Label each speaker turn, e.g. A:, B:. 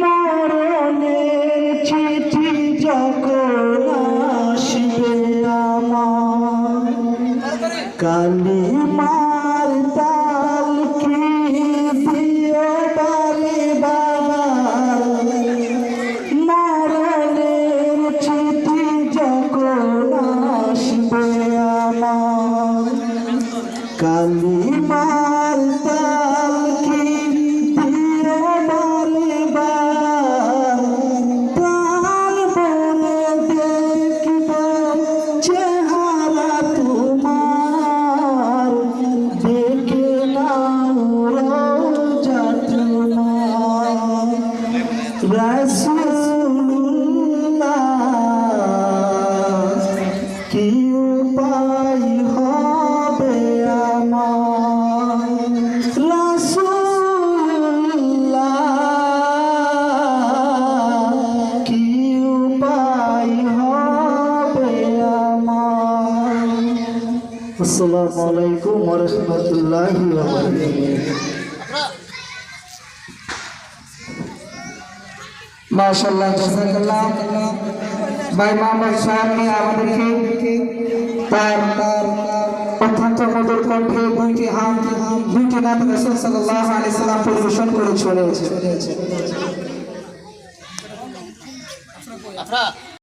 A: মরণের চিঠি যখন আসবে আমার, কালিমার তাল কি দিও বারে বাবা। মরণের চিঠি যখন আসবে আমার, কালিমার তাল কি দিও বারে বাবা। প্রাণ বলে দেখব চেহারা তোমার, দেখে নাও রোজা তোমার। রাসূলুল্লাহ কি উপায় হবে আমার, রাসূলুল্লাহ কি উপায় হবে আমার। আসসালামু আলাইকুম ওয়া রাহমাতুল্লাহি ওয়া বারাকাতুহু। মাশাআল্লাহ, জাযাকাল্লাহ। ভাই মোহাম্মদ সাহেব নিয়ে আমাদেরকে তার অত্যন্ত মধুর কণ্ঠে দুইটি গান রাসূল সাল্লাল্লাহু আলাইহি সাল্লাম পরিবেশন করে চলেছে।